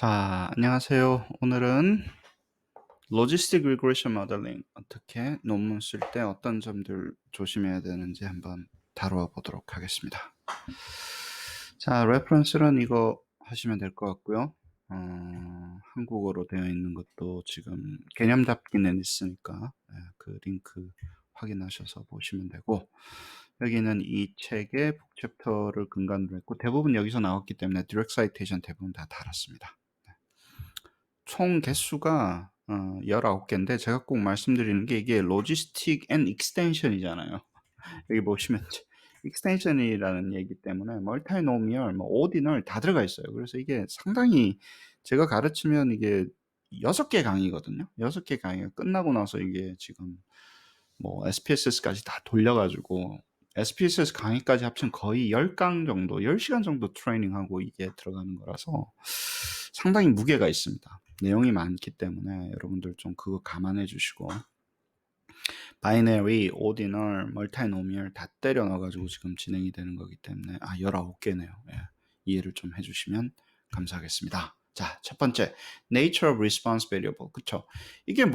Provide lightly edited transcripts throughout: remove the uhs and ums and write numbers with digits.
자, 안녕하세요. 오늘은 로지스틱 리그레션 모델링 어떻게 논문 쓸 때 어떤 점들 조심해야 되는지 한번 다루어 보도록 하겠습니다. 자, 레퍼런스는 이거 하시면 될 것 같고요. 한국어로 되어 있는 것도 지금 개념 잡기는 있으니까 그 링크 확인하셔서 보시면 되고, 여기는 이 책의 북챕터를 근간으로 했고 대부분 여기서 나왔기 때문에 디렉트 사이테이션 대부분 다 달았습니다. 총 개수가 19개인데 제가 꼭 말씀드리는 게 이게 로지스틱 앤 익스텐션이잖아요. 여기 보시면 익스텐션이라는 얘기 때문에 멀티노미얼, 오디널 다 들어가 있어요. 그래서 이게 상당히 제가 가르치면 이게 6개 강의거든요. 6개 강의가 끝나고 나서 이게 지금 SPSS까지 다 돌려가지고 SPSS 강의까지 합치면 거의 10강 정도, 10시간 정도 트레이닝하고 이게 들어가는 거라서 상당히 무게가 있습니다. 내용이 많기 때문에 여러분들 좀 그거 감안해 주시고, 바이너리, 오디널, 멀티노미얼 다 때려 넣어가지고 지금 진행이 되는 거기 때문에 19개네요. 이해를 좀 해주시면 감사하겠습니다. 자, 첫 번째, nature of response variable. 그쵸? 이게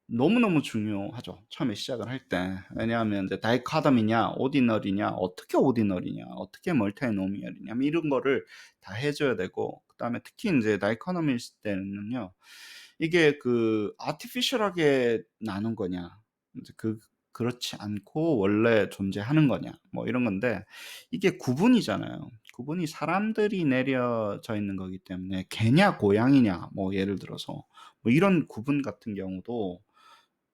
너무너무 중요하죠. 처음에 시작을 할 때. 왜냐하면 이제 다이코tom이냐, 오디널이냐, 어떻게 오디널이냐, 어떻게 멀티노미얼이냐, 이런 거를 다 해줘야 되고, 그 다음에 특히 이제 다이코토미 때는요, 이게 아티피셜하게 나눈 거냐, 이제 그렇지 않고 원래 존재하는 거냐, 이런 건데, 이게 구분이잖아요. 구분이 사람들이 내려져 있는 거기 때문에 개냐 고양이냐, 예를 들어서 이런 구분 같은 경우도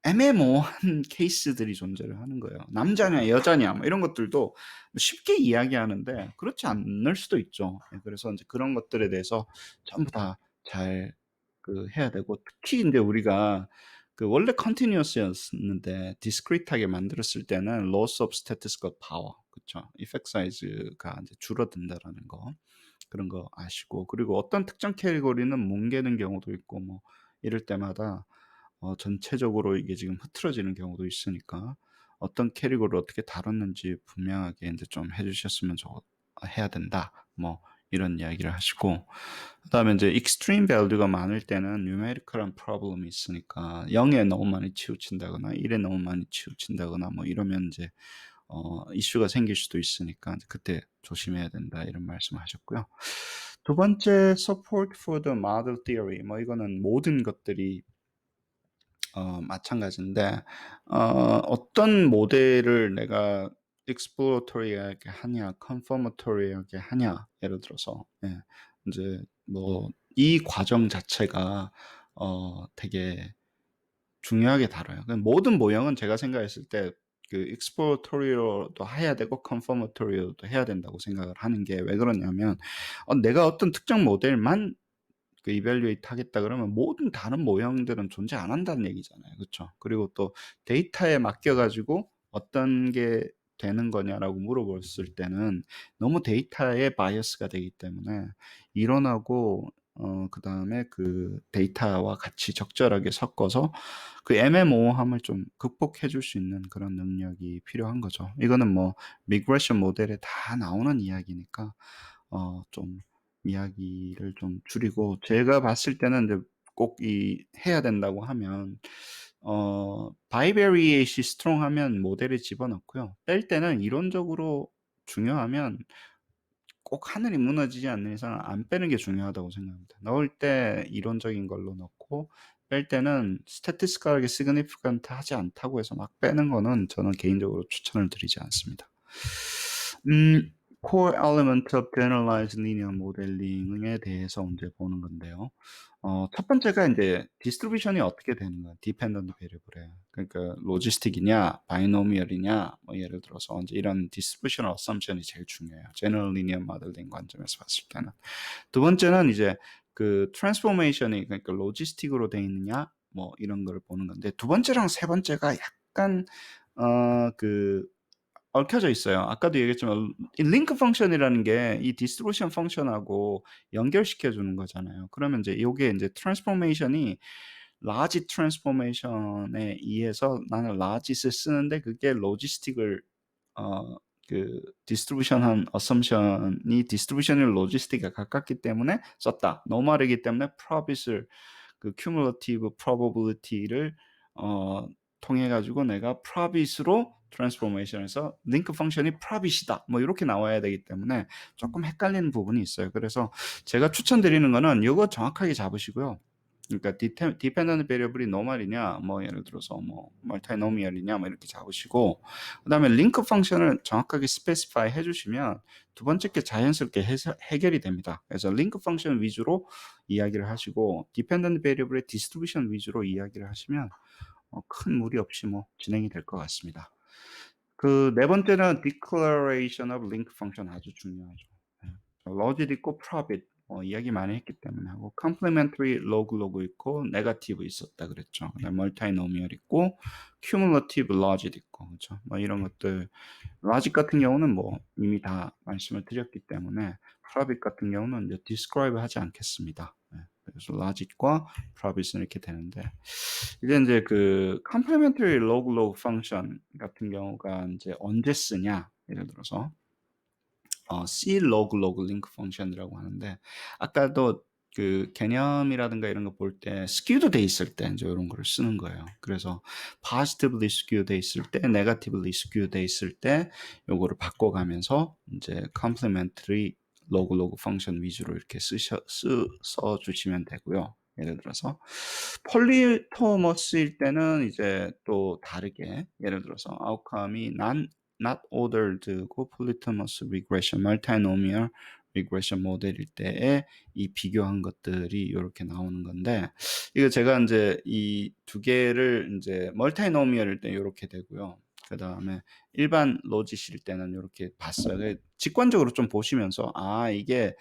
애매모호한 케이스들이 존재를 하는 거예요. 남자냐 여자냐 이런 것들도 쉽게 이야기하는데 그렇지 않을 수도 있죠. 그래서 이제 그런 것들에 대해서 전부 다 잘 해야 되고, 특히 이제 우리가 원래 컨티뉴어스였는데 디스크리트하게 만들었을 때는 loss of statistical power, 그렇죠? effect size가 이제 줄어든다라는 거, 그런 거 아시고, 그리고 어떤 특정 캐리고리는 뭉개는 경우도 있고 이럴 때마다 전체적으로 이게 지금 흐트러지는 경우도 있으니까 어떤 캐리고리를 어떻게 다뤘는지 분명하게 이제 좀 해주셨으면 해야 된다. 이런 이야기를 하시고, 그다음에 이제 extreme value가 많을 때는 numerical한 problem이 있으니까 0에 너무 많이 치우친다거나 1에 너무 많이 치우친다거나 이러면 이제 이슈가 생길 수도 있으니까 그때 조심해야 된다, 이런 말씀하셨고요. 두 번째, support for the model theory. 이거는 모든 것들이 마찬가지인데, 어떤 모델을 내가 exploratory하게 하냐, confirmatory하게 하냐, 예를 들어서, 이제 이 과정 자체가 되게 중요하게 다뤄요. 모든 모형은 제가 생각했을 때 exploratory로도 해야 되고 confirmatory로도 해야 된다고 생각을 하는 게, 왜 그러냐면 내가 어떤 특정 모델만 이밸류에이트 하겠다 그러면 모든 다른 모형들은 존재 안 한다는 얘기잖아요. 그렇죠? 그리고 또 데이터에 맡겨 가지고 어떤 게 되는 거냐라고 물어봤을 때는 너무 데이터에 바이어스가 되기 때문에 이론하고 그다음에 데이터와 같이 적절하게 섞어서 애매모호함을 좀 극복해 줄 수 있는 그런 능력이 필요한 거죠. 이거는 미그레이션 모델에 다 나오는 이야기니까 좀 이야기를 좀 줄이고, 제가 봤을 때는 이제 꼭 해야 된다고 하면 바이베리에이시 스트롱하면 모델에 집어넣고요. 뺄 때는 이론적으로 중요하면 꼭 하늘이 무너지지 않는 이상 안 빼는 게 중요하다고 생각합니다. 넣을 때 이론적인 걸로 넣고, 뺄 때는 스태티스틱하게 시그니피컨트 하지 않다고 해서 막 빼는 거는 저는 개인적으로 추천을 드리지 않습니다. core element of generalized linear modeling에 대해서 이제 보는 건데요. 첫 번째가 이제 디스트리뷰션이 어떻게 되는가, dependent variable에. 그러니까 로지스틱이냐, 바이노미얼이냐, 예를 들어서 이제 이런 distributional assumption이 제일 중요해요. general linear modeling 관점에서 봤을 때는. 두 번째는 이제 트랜스포메이션이, 그러니까 로지스틱으로 돼 있느냐, 이런 걸 보는 건데, 두 번째랑 세 번째가 약간 얽혀져 있어요. 아까도 얘기했지만 이 링크 펑션이라는 게 이 디스트리뷰션 펑션하고 연결시켜 주는 거잖아요. 그러면 이제 요게 이제 트랜스포메이션이 라지 트랜스포메이션에 의해서 나는 라지스 쓰는데 그게 로지스틱을 그 디스트리뷰션한 어썸션이 디스트리뷰션이랑 로지스틱에 가깝기 때문에 썼다. 노멀이기 때문에 probit을 그 cumulative probability를 통해 가지고 내가 probit으로 트랜스포메이션에서 링크 펑션이 probit이다. 뭐 이렇게 나와야 되기 때문에 조금 헷갈리는 부분이 있어요. 그래서 제가 추천드리는 거는 이거 정확하게 잡으시고요. 그러니까 dependent variable이 노멀이냐, 뭐 예를 들어서 뭐 multinomial이냐, 뭐 이렇게 잡으시고, 그다음에 링크 펑션을 정확하게 스페시파이 해주시면 두 번째 게 자연스럽게 해결이 됩니다. 그래서 링크 펑션 위주로 이야기를 하시고, dependent variable의 distribution 위주로 이야기를 하시면 큰 무리 없이 뭐 진행이 될 것 같습니다. 그 네 번째는 declaration of link function 아주 중요하죠. logic 있고 probit 이야기 많이 했기 때문에 하고 complementary log 있고 negative 있었다 그랬죠. 그다음 multinomial 있고 cumulative logic 있고 그렇죠. 뭐 이런 것들 logic 같은 경우는 뭐 이미 다 말씀을 드렸기 때문에 probit 같은 경우는 이제 describe 하지 않겠습니다. 그래서 logic과 probit은 이렇게 되는데 이제 그 complementary log function 같은 경우가 이제 언제 쓰냐 예를 들어서 C log link function이라고 하는데 아까도 그 개념이라든가 이런 거 볼 때 skewed 돼 있을 때 이제 이런 거를 쓰는 거예요. 그래서 positively skewed 돼 있을 때, negatively skewed 돼 있을 때 요거를 바꿔가면서 이제 complementary log function 위주로 이렇게 써 주시면 되고요. 예를 들어서 폴리토머스일 때는 이제 또 다르게 예를 들어서 outcome이 not ordered고 polytomous regression, multinomial regression 모델일 때에 이 비교한 것들이 이렇게 나오는 건데 이거 제가 이제 이 두 개를 이제 multinomial일 때 이렇게 되고요. 그 다음에 일반 로짓일 때는 이렇게 봤어요. 직관적으로 좀 보시면서 이게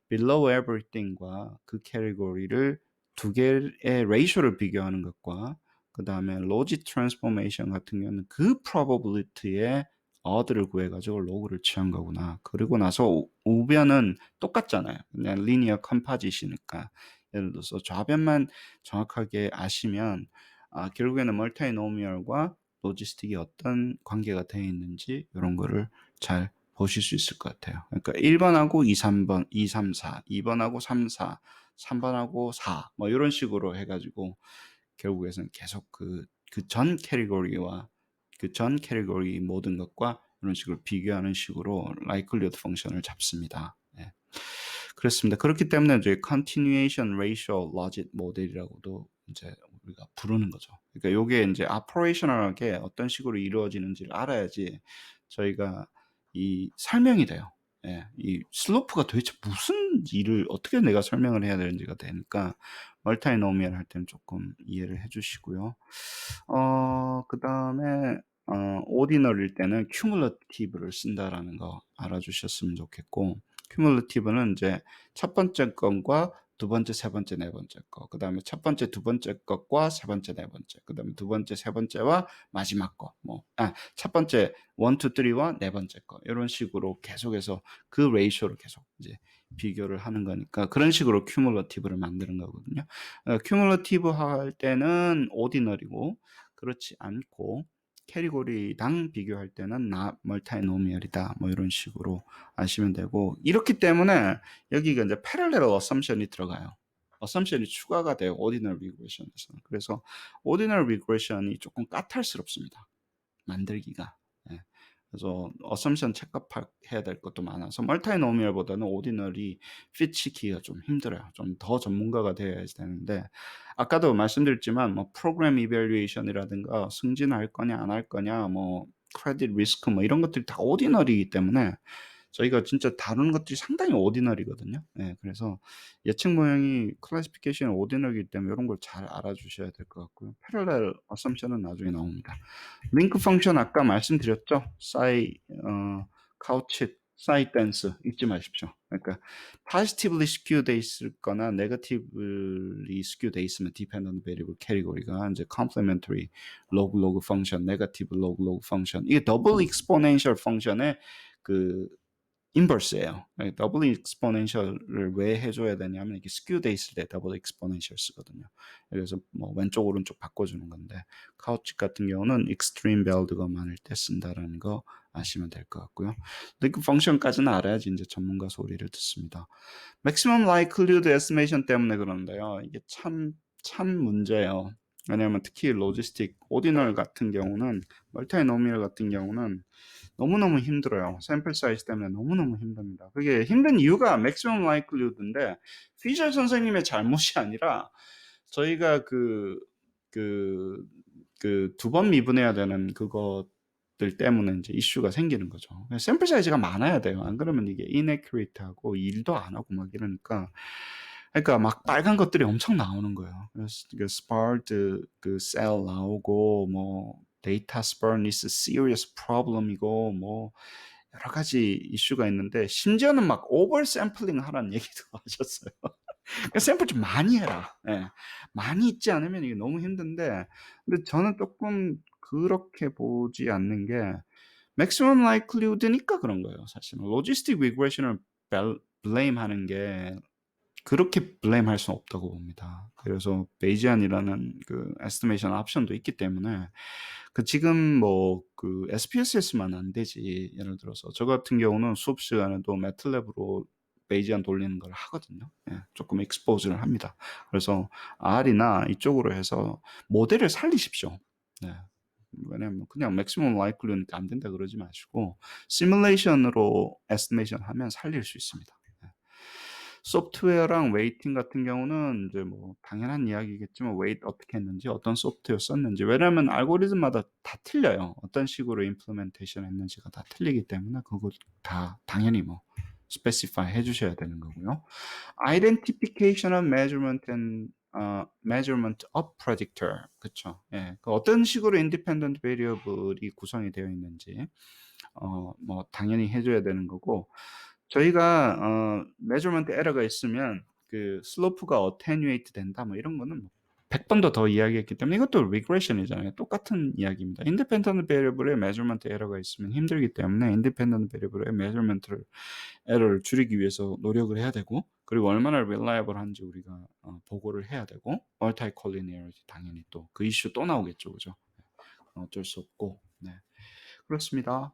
below everything과 그 캐리고리를 두 개의 레이쇼를 비교하는 것과 그 다음에 로지 트랜스포메이션 같은 경우는 그 probability의 어드를 구해가지고 로그를 취한 거구나. 그리고 나서 우변은 똑같잖아요. 그냥 리니어 컴파짓이니까. 예를 들어서 좌변만 정확하게 아시면 결국에는 멀티노미얼과 로지스틱이 어떤 관계가 되어 있는지 이런 거를 잘 보실 수 있을 것 같아요. 그러니까 1번하고 2, 3번, 2, 3, 4, 2번하고 3, 4, 3번하고 4, 뭐 이런 식으로 해가지고 결국에는 계속 그 전 캐리고리와 그 전 캐리고리 모든 것과 이런 식으로 비교하는 식으로 likelihood 펑션을 잡습니다. 네. 그렇습니다. 그렇기 때문에 이제 continuation ratio logic 모델이라고도 이제 우리가 부르는 거죠. 그러니까 요게 이제 operational하게 어떤 식으로 이루어지는지를 알아야지 저희가 이 설명이 돼요. 예, 이 슬로프가 도대체 무슨 일을 어떻게 내가 설명을 해야 되는지가 되니까 멀티노미얼 할 때는 조금 이해를 해주시고요. 그 다음에 오디널일 때는 큐뮬러티브를 쓴다라는 거 알아주셨으면 좋겠고 큐뮬러티브는 이제 첫 번째 건과 두 번째, 세 번째, 네 번째 거, 그 다음에 첫 번째, 두 번째 것과 세 번째, 네 번째, 그 다음에 두 번째, 세 번째와 마지막 거, 첫 번째, 1, 2, 3와 네 번째 거, 이런 식으로 계속해서 그 레이쇼를 계속 이제 비교를 하는 거니까 그런 식으로 큐뮬러티브를 만드는 거거든요. 큐뮬러티브 할 때는 오디널이고 그렇지 않고 캐리고리당 비교할 때는 멀티노미얼이다. 뭐 이런 식으로 아시면 되고 이렇기 때문에 여기가 이제 패럴렐 어썸션이 들어가요. 어썸션이 추가가 돼요. 오디널 리그레션에서는. 그래서 오디널 리그레션이 조금 까탈스럽습니다. 만들기가. 예. 그래서 어썸션 체크해야 될 것도 많아서 멀티노미얼보다는 오디널이 핏시키기가 좀 힘들어요. 좀 더 전문가가 되어야 되는데 아까도 말씀드렸지만 뭐 프로그램 이밸류에이션이라든가 승진할 거냐 안 할 거냐 뭐 크레딧 리스크 뭐 이런 것들이 다 오디널이기 때문에 저희가 진짜 다루는 것들이 상당히 오디널이거든요. 네, 그래서 예측 모형이 클래시피케이션 오디널이기 때문에 이런 걸 잘 알아주셔야 될 것 같고요. 패럴렐 어썸션은 나중에 나옵니다. 링크 펑션 아까 말씀드렸죠. 카우치, 사이 댄스 잊지 마십시오. 그러니까 positively skew 돼 있을 거나 negatively skew 돼 있으면 dependent variable category가 이제 complementary log function, negative log function 이게 double exponential function의 그 인버스예요. 더블 익스포넨셜을 왜 해줘야 되냐면 이게 스큐 돼 있을 때 더블 익스포넨셜 쓰거든요. 그래서 뭐 왼쪽 오른쪽 바꿔주는 건데 카우치 같은 경우는 익스트림 밸류가 많을 때 쓴다라는 거 아시면 될 것 같고요. 근데 그 펑션까지는 알아야지 이제 전문가 소리를 듣습니다. maximum likelihood estimation 때문에 그런데요. 이게 참 문제예요. 왜냐하면 특히 로지스틱, 오디널 같은 경우는 멀티노미얼 같은 경우는 너무너무 힘들어요. 샘플 사이즈 때문에 너무너무 힘듭니다. 그게 힘든 이유가 maximum likelihood인데 피셔 선생님의 잘못이 아니라 저희가 두 번 미분해야 되는 그것들 때문에 이제 이슈가 생기는 거죠. 샘플 사이즈가 많아야 돼요. 안 그러면 이게 inaccurate하고 일도 안 하고 막 이러니까 그러니까 막 빨간 것들이 엄청 나오는 거예요. 그래서 그 sparred 그 cell 나오고 뭐 data spurn is a serious problem이고 뭐 여러 가지 이슈가 있는데 심지어는 막 오버 샘플링 하라는 얘기도 하셨어요. 그러니까 샘플 좀 많이 해라. 예. 많이 있지 않으면 이게 너무 힘든데 근데 저는 조금 그렇게 보지 않는 게 maximum likelihood니까 그런 거예요. 사실은 logistic regression을 blame 하는 게 그렇게 블레임 할 수는 없다고 봅니다. 그래서 베이지안이라는 그 에스티메이션 옵션도 있기 때문에 그 지금 뭐 그 SPSS만 안 되지. 예를 들어서 저 같은 경우는 수업 시간에도 매틀랩으로 베이지안 돌리는 걸 하거든요. 예, 조금 익스포즈를 합니다. 그래서 R이나 이쪽으로 해서 모델을 살리십시오. 네. 왜냐면 그냥 맥시멈 라이클리니까 안 된다 그러지 마시고 시뮬레이션으로 에스티메이션 하면 살릴 수 있습니다. 소프트웨어랑 웨이팅 같은 경우는 이제 뭐 당연한 이야기겠지만 웨이트 어떻게 했는지 어떤 소프트웨어 썼는지 왜냐하면 알고리즘마다 다 틀려요. 어떤 식으로 임플리멘테이션 했는지가 다 틀리기 때문에 그거 다 당연히 뭐 스페시파이 해주셔야 되는 거고요. Identification of measurement and measurement of predictor 그쵸? 예, 그 어떤 식으로 independent variable이 구성이 되어 있는지 뭐 당연히 해줘야 되는 거고 저희가 measurement error가 있으면 그 슬로프가 attenuate 된다 뭐 이런 거는 뭐 100번도 더 이야기했기 때문에 이것도 regression이잖아요. 똑같은 이야기입니다. independent variable에 measurement error가 있으면 힘들기 때문에 independent variable의 measurement를 에러를 줄이기 위해서 노력을 해야 되고 그리고 얼마나 reliable한지 우리가 보고를 해야 되고 multi-collinearity 당연히 또 그 이슈 또 나오겠죠, 그죠? 어쩔 수 없고 네 그렇습니다.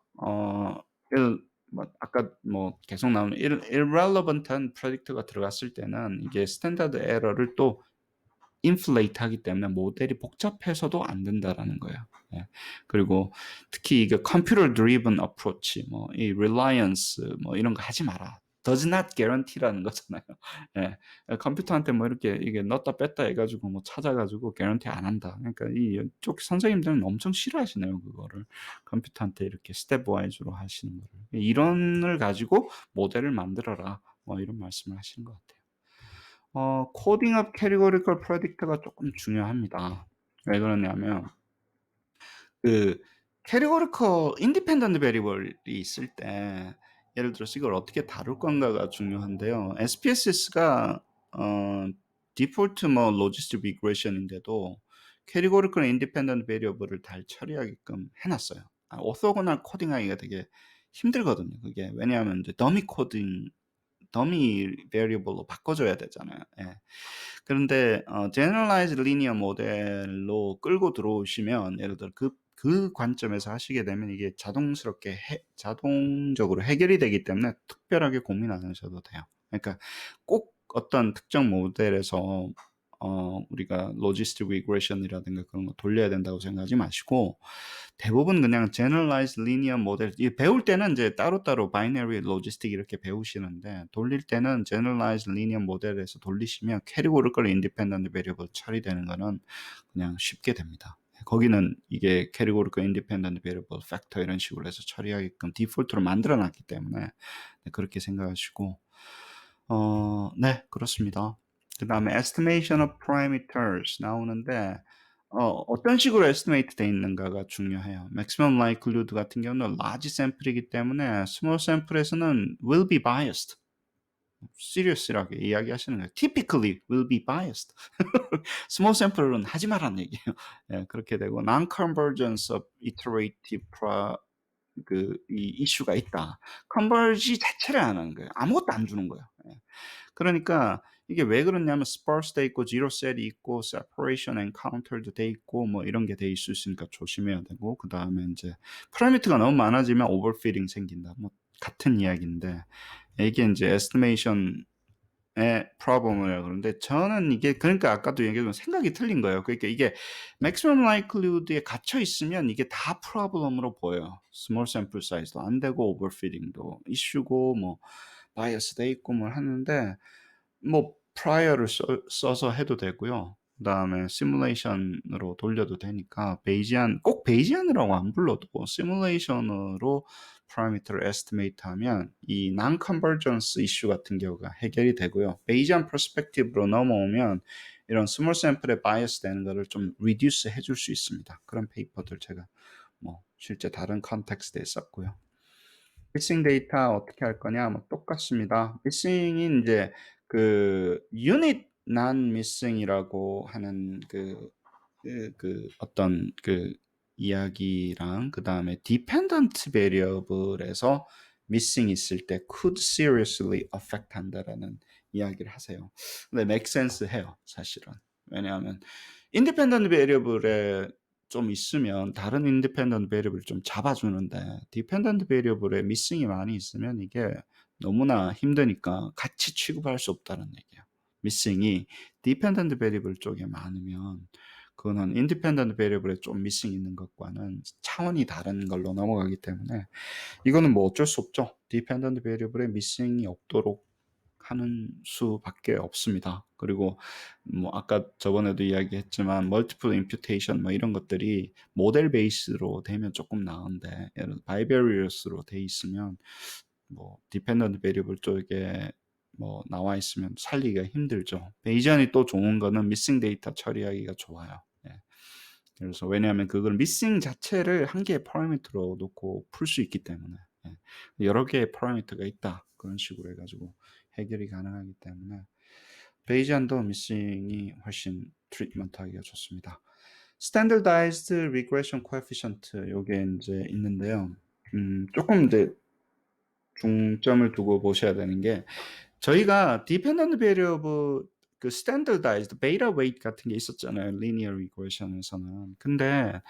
뭐 아까 뭐 계속 나오는 irrelevant한 predict가 들어갔을 때는 이게 스탠다드 에러를 또 inflate 하기 때문에 모델이 복잡해서도 안 된다라는 거예요. 예. 그리고 특히 이게 computer driven approach, 뭐 이 reliance 뭐 이런 거 하지 마라. does not guarantee라는 거잖아요. 예. 컴퓨터한테 뭐 이렇게 이게 넣었다 뺐다 해가지고 뭐 찾아가지고 guarantee 안 한다. 그러니까 이쪽 선생님들은 엄청 싫어하시네요 그거를 컴퓨터한테 이렇게 스텝 와이즈로 하시는 거를 이론을 가지고 모델을 만들어라. 뭐 이런 말씀을 하시는 것 같아요. 코딩 업 캐리고리컬 프레딕트가 조금 중요합니다. 왜 그러냐면 그 캐리고리컬 인디펜던트 베리블이 있을 때 예를 들어서 이걸 어떻게 다룰 건가가 중요한데요. SPSS가 디폴트 뭐 로지스틱 리그레션인데도 캐리고리컬 인디펜던트 베리어블을 잘 처리하게끔 해놨어요. 오토고널 코딩하기가 되게 힘들거든요. 그게 왜냐하면 이제 더미 베리어블로 바꿔줘야 되잖아요. 예. 그런데 generalized linear 모델로 끌고 들어오시면 예를 들어 그 관점에서 하시게 되면 이게 자동적으로 해결이 되기 때문에 특별하게 고민 안 하셔도 돼요. 그러니까 꼭 어떤 특정 모델에서 우리가 로지스틱 리그레션이라든가 그런 거 돌려야 된다고 생각하지 마시고 대부분 그냥 generalized linear 모델 배울 때는 이제 따로따로 binary logistic 이렇게 배우시는데 돌릴 때는 generalized linear 모델에서 돌리시면 categorical independent variable 처리되는 거는 그냥 쉽게 됩니다. 거기는 이게 categorical independent variable factor 이런 식으로 해서 처리하게끔 디폴트로 만들어 놨기 때문에 그렇게 생각하시고 네 그렇습니다. 그 다음에 estimation of parameters 나오는데 어떤 식으로 estimate 돼 있는가가 중요해요. maximum likelihood 같은 경우는 large sample이기 때문에 small sample에서는 will be biased. seriously하게 이야기하시는 거예요. typically will be biased. small sample은 하지 말라는 얘기예요. 예, 그렇게 되고 non-convergence of iterative 이 이슈가 있다. 컨버지 자체를 안 하는 거예요. 아무것도 안 주는 거예요. 예. 그러니까 이게 왜 그러냐면 스파스 돼 있고 제로 셀이 있고 separation and counter도 돼 있고 뭐 이런 게 돼 있을 수 있으니까 조심해야 되고 그다음에 이제 파라미터가 너무 많아지면 오버피딩 생긴다. 뭐 같은 이야기인데 이게 이제 에스티메이션의 프로블럼이라고 그러는데 저는 이게 그러니까 아까도 얘기했던 생각이 틀린 거예요. 그러니까 이게 maximum likelihood에 갇혀 있으면 이게 다 프로블럼으로 보여요. small sample size도 안 되고 오버피딩도 이슈고 뭐 바이어스 돼 있고 뭘 하는데 뭐 prior를 써서 해도 되고요. 그다음에 시뮬레이션으로 돌려도 되니까 베이지안 꼭 베이지안이라고 안 불러도 시뮬레이션으로 파라미터를 에스티메이트 하면 이 non-convergence 이슈 같은 경우가 해결이 되고요. 베이지안 퍼스펙티브로 넘어오면 이런 스몰 샘플에 바이어스 되는 거를 좀 리듀스 해줄 수 있습니다. 그런 페이퍼들 제가 뭐 실제 다른 컨텍스트에 썼고요. 미싱 데이터 어떻게 할 거냐? 뭐 똑같습니다. 미싱이 이제 그 유닛 난 미싱이라고 하는 어떤 이야기랑 그다음에 dependent variable에서 missing 있을 때 could seriously affect 한다라는 이야기를 하세요. 근데 make sense 해요, 사실은. 왜냐하면 independent variable에 좀 있으면 다른 independent variable을 좀 잡아주는데 dependent variable에 missing이 많이 있으면 이게 너무나 힘드니까 같이 취급할 수 없다는 얘기예요. missing이 dependent variable 쪽에 많으면 그거는 independent variable에 좀 missing 있는 것과는 차원이 다른 걸로 넘어가기 때문에 이거는 뭐 어쩔 수 없죠. dependent variable에 missing이 없도록 하는 수밖에 없습니다. 그리고 뭐 아까 저번에도 이야기했지만 multiple imputation 뭐 이런 것들이 모델 베이스로 되면 조금 나은데 예를 들어 bivariate로 돼 있으면 뭐 dependent variable 쪽에 뭐 나와 있으면 살리기가 힘들죠. 베이지안이 또 좋은 거는 missing 데이터 처리하기가 좋아요. 예. 그래서 왜냐하면 그걸 missing 자체를 한 개의 파라미터로 놓고 풀 수 있기 때문에 예. 여러 개의 파라미터가 있다 그런 식으로 해가지고 해결이 가능하기 때문에 베이지안도 missing이 훨씬 트리트먼트하기가 좋습니다. Standardized regression coefficient 요게 이제 있는데요. 조금 이제 중점을 두고 보셔야 되는 게 저희가 dependent variable 그 standardized beta weight 같은 게 있었잖아요. linear regression에서는. 근데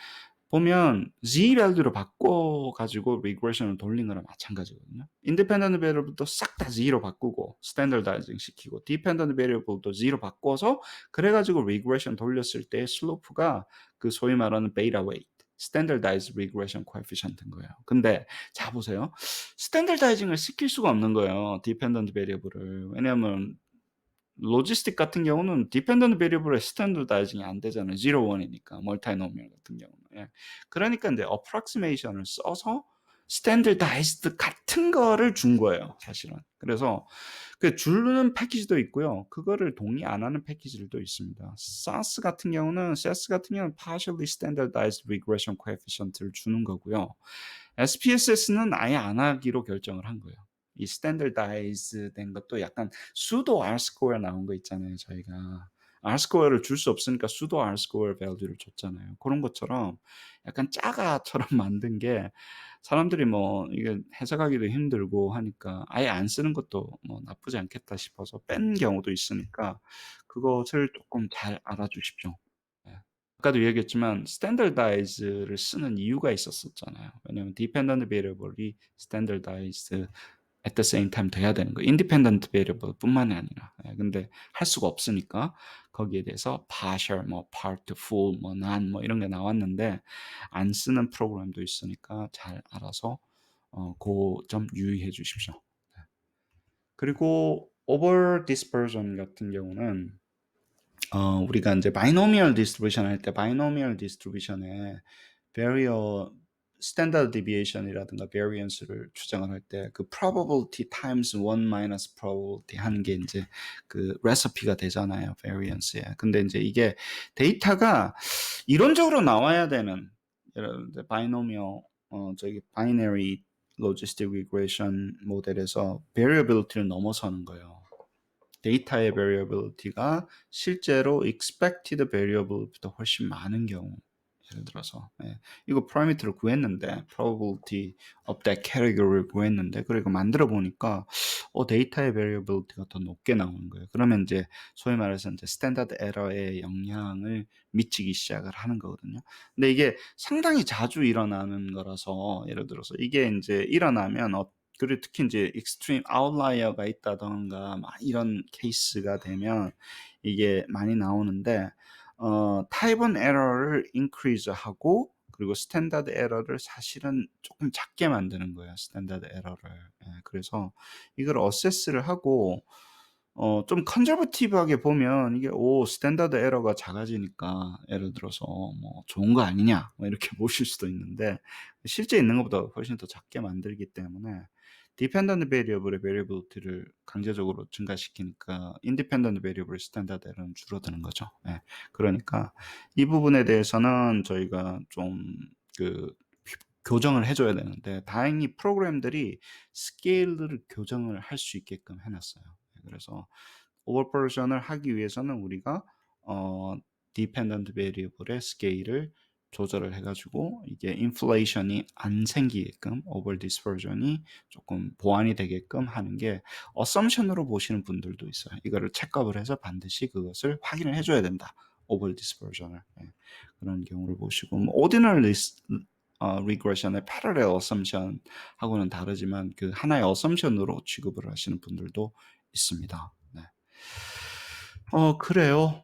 보면 z value로 바꿔 가지고 regression을 돌린 거랑 마찬가지거든요. independent variable도 싹 다 z로 바꾸고 standardizing 시키고 dependent variable도 z로 바꿔서 그래 가지고 regression 돌렸을 때 slope가 그 소위 말하는 beta weight standardized regression coefficient인 거예요. 근데 자 보세요. 스탠더다이징을 시킬 수가 없는 거예요. 디펜던트 베리어블을. 왜냐하면 로지스틱 같은 경우는 디펜던트 베리어블의 스탠더다이징이 안 되잖아요. 0, 1이니까 멀티노미얼 같은 경우는. 예. 그러니까 이제 어프락시메이션을 써서 스탠더다이즈드 같은 거를 준 거예요, 사실은. 그래서 그 주는 패키지도 있고요. 그거를 동의 안 하는 패키지들도 있습니다. SAS 같은 경우는 partially standardized regression coefficient를 주는 거고요. SPSS는 아예 안 하기로 결정을 한 거예요. 이 스탠더다이즈 된 것도 약간 수도 R-스코어 나온 거 있잖아요, 저희가. R-스코어를 줄 수 없으니까 수도 R-스코어 밸류를 줬잖아요. 그런 것처럼 약간 짜가처럼 만든 게 사람들이 뭐 이게 해석하기도 힘들고 하니까 아예 안 쓰는 것도 뭐 나쁘지 않겠다 싶어서 뺀 경우도 있으니까 그것을 조금 잘 알아주십시오. 예. 아까도 얘기했지만 standardize를 쓰는 이유가 있었었잖아요. 왜냐하면 dependent variable이 standardized at the same time 돼야 되는 거예요. independent variable 뿐만이 아니라. 예, 근데 할 수가 없으니까 거기에 대해서 partial, 뭐 part, full, 뭐 none 뭐 이런 게 나왔는데 안 쓰는 프로그램도 있으니까 잘 알아서 그 점 유의해 주십시오. 네. 그리고 over dispersion 같은 경우는 우리가 이제 바이노미얼 디스트리뷰션 할 때 바이노미얼 디스트리뷰션에 variable standard deviation이라든가 variance를 추정을 할 때 그 probability times 1 minus probability 하는 게 이제 그 레시피가 되잖아요, variance에. 근데 이제 이게 데이터가 이론적으로 나와야 되는 예를 들어 바이노미얼 저기 binary logistic regression 모델에서 variability를 넘어서는 거예요. 데이터의 variability가 실제로 expected variable보다 훨씬 많은 경우 예를 들어서 이거 parameter를 구했는데 probability of that category를 구했는데 그리고 만들어 보니까 데이터의 variability가 더 높게 나오는 거예요. 그러면 이제 소위 말해서 이제 standard error에 영향을 미치기 시작을 하는 거거든요. 근데 이게 상당히 자주 일어나는 거라서 예를 들어서 이게 이제 일어나면 그리고 특히 이제 extreme outlier가 있다던가 막 이런 케이스가 되면 이게 많이 나오는데 type 1 error를 increase 하고 그리고 스탠다드 에러를 사실은 조금 작게 만드는 거예요. 스탠다드 에러를. 그래서 이걸 어세스를 하고 좀 컨저버티브하게 보면 이게 스탠다드 에러가 작아지니까 예를 들어서 뭐 좋은 거 아니냐 뭐 이렇게 보실 수도 있는데 실제 있는 것보다 훨씬 더 작게 만들기 때문에 디펜던트 베리어블의 베리어블리티를 강제적으로 증가시키니까 인디펜던트 베리어블의 스탠다드 에러는 줄어드는 거죠. 그러니까 이 부분에 대해서는 저희가 좀 교정을 해줘야 되는데 다행히 프로그램들이 스케일을 교정을 할 수 있게끔 해놨어요. 그래서 오버버전을 하기 위해서는 우리가 dependent variable의 스케일을 조절을 해가지고 이게 인플레이션이 안 생기게끔 over dispersion이 조금 보완이 되게끔 하는 게 assumption으로 보시는 분들도 있어요. 이거를 체크업을 해서 반드시 그것을 확인을 해줘야 된다. over dispersion을 그런 경우를 보시고 ordinary regression의 parallel assumption 하고는 다르지만 그 하나의 assumption으로 취급을 하시는 분들도 있습니다. 네. 그래요.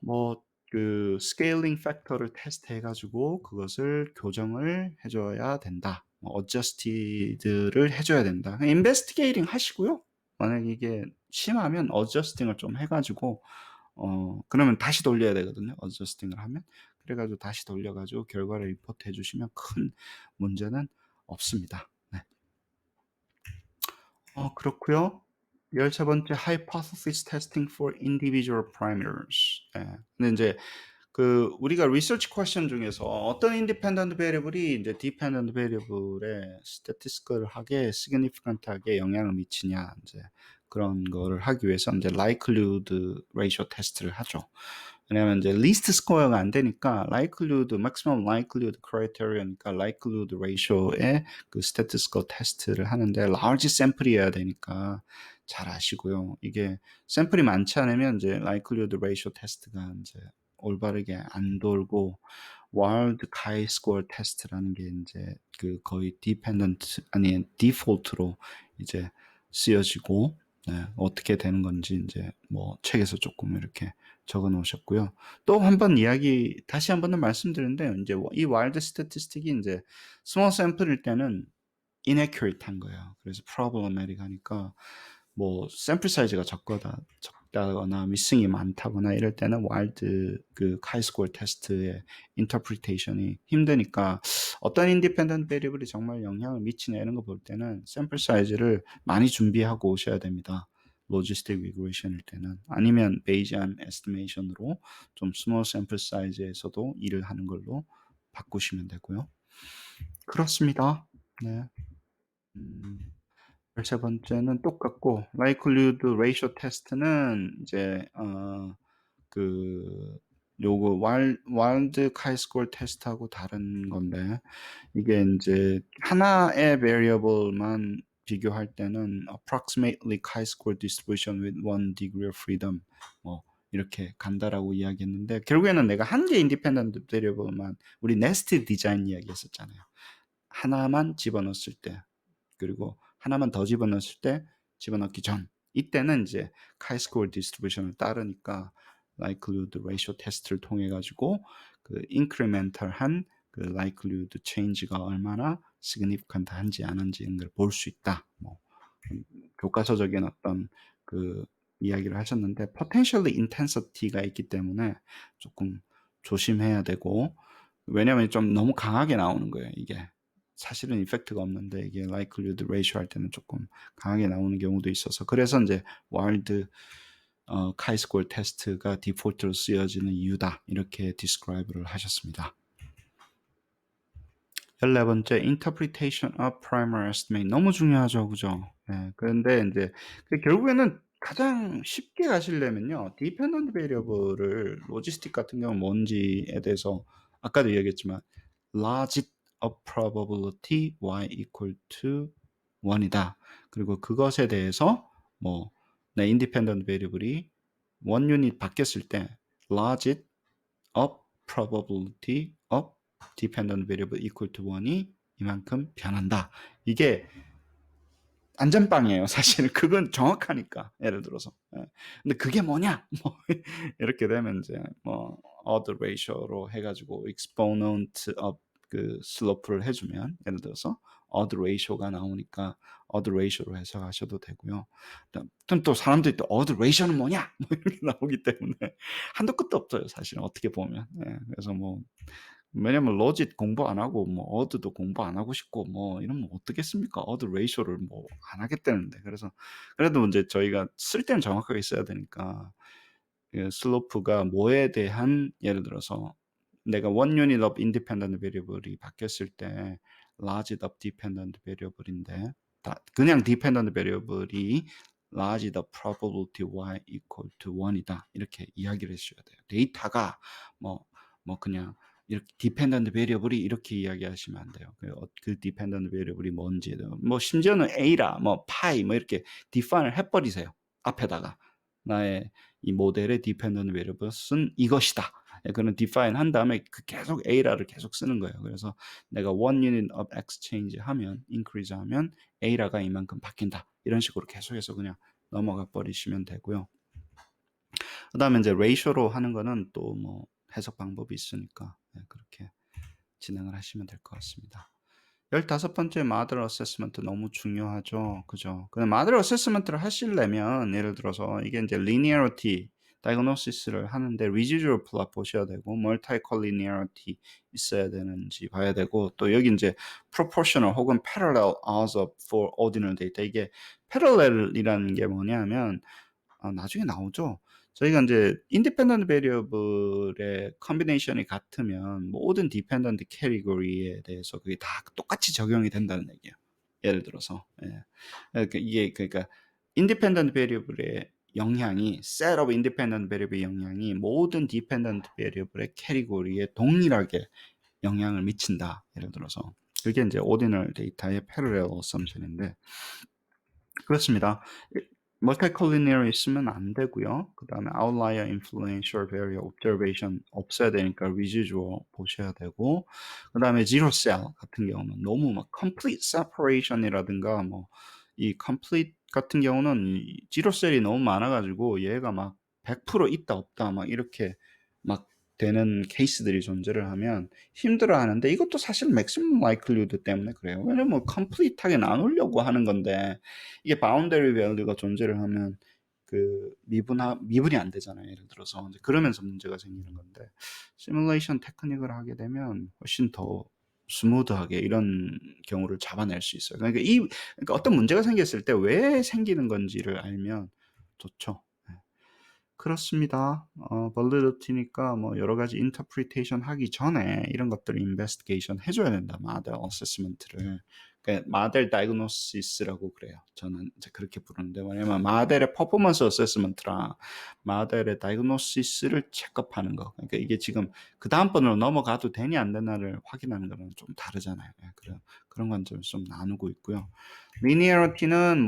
스케일링 팩터를 테스트 해가지고 그것을 교정을 해줘야 된다. 어저스티드를 해줘야 된다. 인베스티게이팅 하시고요. 만약에 이게 심하면 어저스팅을 좀 해가지고 그러면 다시 돌려야 되거든요. 어저스팅을 하면. 그래가지고 다시 돌려가지고 결과를 리포트 해주시면 큰 문제는 없습니다. 네. 그렇고요. 13번째 hypothesis testing for individual parameters. 근데 이제 우리가 research question 중에서 어떤 independent variable이 이제 dependent variable에 statistical하게 significant하게 영향을 미치냐 이제 그런 거를 하기 위해서 이제 likelihood ratio 테스트를 하죠. 왜냐하면 이제 least square가 안 되니까 likelihood, maximum likelihood criteria니까 likelihood ratio의 그 statistical 테스트를 하는데 large sample이어야 되니까 잘 아시고요. 이게 샘플이 많지 않으면 이제 likelihood ratio 테스트가 이제 올바르게 안 돌고 와일드 카이-스코어 테스트라는 게 이제 거의 디펜던트 아니 디폴트로 이제 쓰여지고 어떻게 되는 건지 이제 뭐 책에서 조금 이렇게 적어 놓으셨고요. 또 한 번 다시 한 번 말씀드리는데 이제 이 와일드 스태티스틱이 이제 스몰 샘플일 때는 inaccurate한 거예요. 그래서 problematic 하니까 뭐 샘플 사이즈가 적다거나 미싱이 많다거나 이럴 때는 와일드 카이-스코어 테스트의 인터프리테이션이 힘드니까 어떤 인디펜던트 베리블이 정말 영향을 미치냐 이런 거 볼 때는 샘플 사이즈를 많이 준비하고 오셔야 됩니다. 로지스틱 리그레이션일 때는 아니면 베이지안 에스티메이션으로 좀 스몰 샘플 사이즈에서도 일을 하는 걸로 바꾸시면 되고요. 그렇습니다. 네. 13번째는 똑같고 likelihood ratio 테스트는 이제 요거 와일드 카이-스코어 테스트하고 다른 건데 이게 이제 하나의 variable만 비교할 때는 approximately chi-square distribution with one degree of freedom 뭐 이렇게 간다라고 이야기했는데 결국에는 내가 한 개 independent variable만 우리 nested design 이야기했었잖아요. 하나만 집어넣었을 때 그리고 하나만 더 집어넣었을 때 집어넣기 전 이때는 이제 카이-스코어 디스트리뷰션을 따르니까 likelihood ratio 테스트를 통해 가지고 incremental한 likelihood change가 얼마나 significant한지 안 한지 이런 걸 볼 수 있다. 뭐 교과서적인 어떤 이야기를 하셨는데 potentially intensity가 있기 때문에 조금 조심해야 되고 왜냐하면 좀 너무 강하게 나오는 거예요. 이게 사실은 이펙트가 없는데 이게 likelihood ratio 할 때는 조금 강하게 나오는 경우도 있어서 그래서 이제 와일드 카이-스코어 테스트가 디폴트로 쓰여지는 이유다 이렇게 디스크라이브를 하셨습니다. 14번째 interpretation of primary estimate 너무 중요하죠, 그죠? 그런데 이제 결국에는 가장 쉽게 가시려면요, dependent variable을 로지스틱 같은 경우 뭔지에 대해서 아까도 얘기했지만 large of probability y equal to 1이다. 그리고 그것에 대해서 뭐 내 independent variable이 원 유닛 바뀌었을 때 large of probability of dependent variable equal to 1이 이만큼 변한다. 이게 안전빵이에요. 사실은 그건 정확하니까. 예를 들어서. 예. 근데 그게 뭐냐? 뭐 이렇게 되면 이제 뭐 odd ratio로 해가지고 exponent of 그 slope를 해주면 예를 들어서 odd ratio가 나오니까 odd ratio로 해석하셔도 되고요. 그럼 또 사람들이 또 odd ratio는 뭐냐? 뭐 이렇게 나오기 때문에 한도 끝도 없어요. 사실은 어떻게 보면. 예. 그래서 뭐 왜냐면 로짓 공부 안 하고 뭐 어드도 공부 안 하고 싶고 뭐 이러면 어떻겠습니까? 어드 레이쇼를 뭐 안 하겠다는데. 그래서 그래도 이제 저희가 쓸 때는 정확하게 써야 되니까 그 슬로프가 뭐에 대한 예를 들어서 내가 one unit of independent variable이 바뀌었을 때 large of dependent variable인데 그냥 dependent variable이 large the probability y equal to 1이다. 이렇게 이야기를 해주셔야 돼요. 데이터가 뭐 그냥 이렇게 dependent variable이 이렇게 이야기하시면 안 돼요. 그 dependent variable이 뭔지, 뭐 심지어는 a라, 뭐 pi, 뭐 이렇게 define을 해버리세요. 앞에다가 나의 이 모델의 dependent variable은 이것이다. 그런 define 한 다음에 계속 a라를 계속 쓰는 거예요. 그래서 내가 one unit of exchange 하면 increase 하면 a라가 이만큼 바뀐다. 이런 식으로 계속해서 그냥 넘어가 버리시면 되고요. 그 다음에 이제 ratio로 하는 거는 또 뭐 해석 방법이 있으니까 그렇게 진행을 하시면 될 것 같습니다. 15번째 마들 어세스먼트 너무 중요하죠. 그죠? 근데 마들 어세스먼트를 하시려면 예를 들어서 이게 이제 linearity diagnosis를 하는데 residual plot 보셔야 되고 multi-collinearity 있어야 되는지 봐야 되고 또 여기 이제 proportional 혹은 parallel odds of for ordinal data 이게 parallel이라는 게 뭐냐면 나중에 나오죠. 저희가 이제 independent variable의 combination이 같으면 모든 dependent category에 대해서 그게 다 똑같이 적용이 된다는 얘기예요. 예를 들어서 그러니까 independent variable의 영향이 set of independent variable의 영향이 모든 dependent variable의 category에 동일하게 영향을 미친다. 예를 들어서 그게 이제 ordinal data의 parallel assumption인데 그렇습니다. 멀티컬리니어 있으면 안 되고요. 그 다음에 outlier, influential, variable, observation 없어야 되니까 residual 보셔야 되고 그 다음에 zero cell 같은 경우는 너무 막 complete separation이라든가 뭐 이 complete 같은 경우는 이 zero cell이 너무 많아가지고 얘가 막 100% 있다 없다 막 이렇게 막 되는 케이스들이 존재를 하면 힘들어하는데 이것도 사실 maximum likelihood 때문에 그래요. 왜냐면 complete하게 나누려고 하는 건데 이게 바운더리 밸류가 존재를 하면 그 미분이 안 되잖아요. 예를 들어서 이제 그러면서 문제가 생기는 건데 시뮬레이션 테크닉을 하게 되면 훨씬 더 스무드하게 이런 경우를 잡아낼 수 있어요. 그러니까 어떤 문제가 생겼을 때 왜 생기는 건지를 알면 좋죠. 그렇습니다. validity니까 뭐 여러 가지 interpretation 하기 전에 이런 것들을 investigation 해줘야 된다. model assessment를. 그러니까 model diagnosis라고 그래요. 저는 이제 그렇게 부르는데 왜냐면 model의 performance assessment랑 model의 diagnosis를 체크하는 거. 그러니까 이게 지금 그 다음번으로 넘어가도 되냐 안 되냐를 확인하는 거는 좀 다르잖아요. 그런 관점을 좀 나누고 있고요. linearity는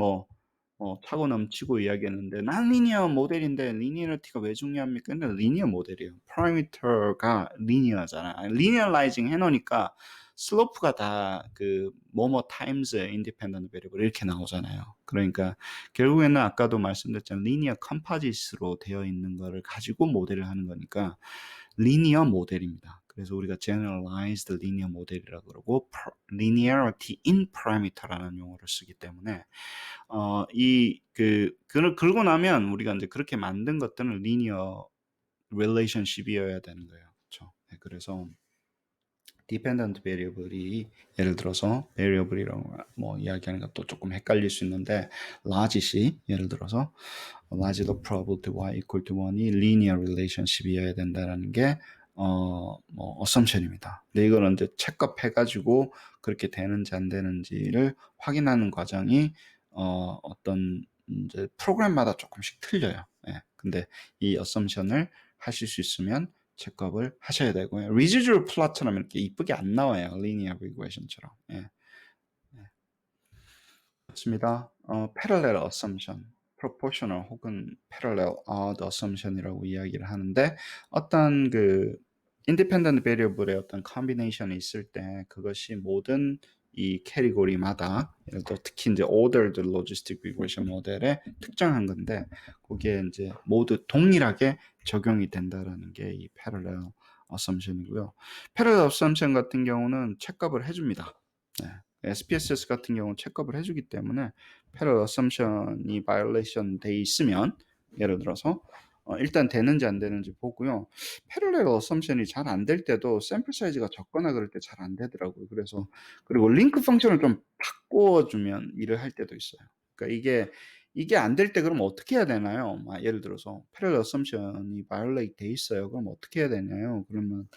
차고 넘치고 이야기했는데 난 리니어 모델인데 리니어리티가 왜 중요합니까? 근데 리니어 모델이에요. 파라미터가 리니어잖아. 리니어라이징 해놓으니까 슬로프가 다 그 뭐뭐 타임즈 인디펜던트 베리블 이렇게 나오잖아요. 그러니까 결국에는 아까도 말씀드렸지만 리니어 컴포짓으로 되어 있는 거를 가지고 모델을 하는 거니까 리니어 모델입니다. 그래서 우리가 generalized linear 모델이라고 그러고 linearity in parameter라는 용어를 쓰기 때문에 그러고 나면 우리가 이제 그렇게 만든 것들은 linear relationship이어야 되는 거예요. 그렇죠? 네, 그래서 dependent variable이 예를 들어서 variable이라고 뭐 이야기하는 것도 조금 헷갈릴 수 있는데 large이 예를 들어서 large the probability y equal to 1이 linear relationship이어야 된다는 게 assumption입니다. 근데 이거는 이제 체크업해가지고 그렇게 되는지 안 되는지를 확인하는 과정이 어떤 이제 프로그램마다 조금씩 틀려요. 예. 근데 이 assumption을 하실 수 있으면 체크업을 하셔야 되고요. residual plot처럼 이렇게 이쁘게 안 나와요. linear regression처럼. 예. 좋습니다. parallel assumption, proportional 혹은 parallel odd assumption이라고 이야기를 하는데 어떤 그 independent variable의 어떤 combination이 있을 때 그것이 모든 이 캐리고리마다 예를 들어 특히 이제 ordered logistic regression 모델에 특정한 건데 거기에 이제 모두 동일하게 적용이 된다라는 게 이 parallel assumption이고요. parallel assumption 같은 경우는 체크업을 해줍니다. 네. SPSS 같은 경우는 체크업을 해주기 때문에 parallel assumption이 violation 돼 있으면 예를 들어서 일단 되는지 안 되는지 보고요. parallel assumption이 잘 안 될 때도 샘플 사이즈가 적거나 그럴 때 잘 안 되더라고요. 그래서 그리고 링크 펑션을 좀 바꿔주면 일을 할 때도 있어요. 그러니까 이게 안 될 때 그럼 어떻게 해야 되나요? 예를 들어서 parallel assumption이 violate 돼 있어요. 그럼 어떻게 해야 되나요? 그러면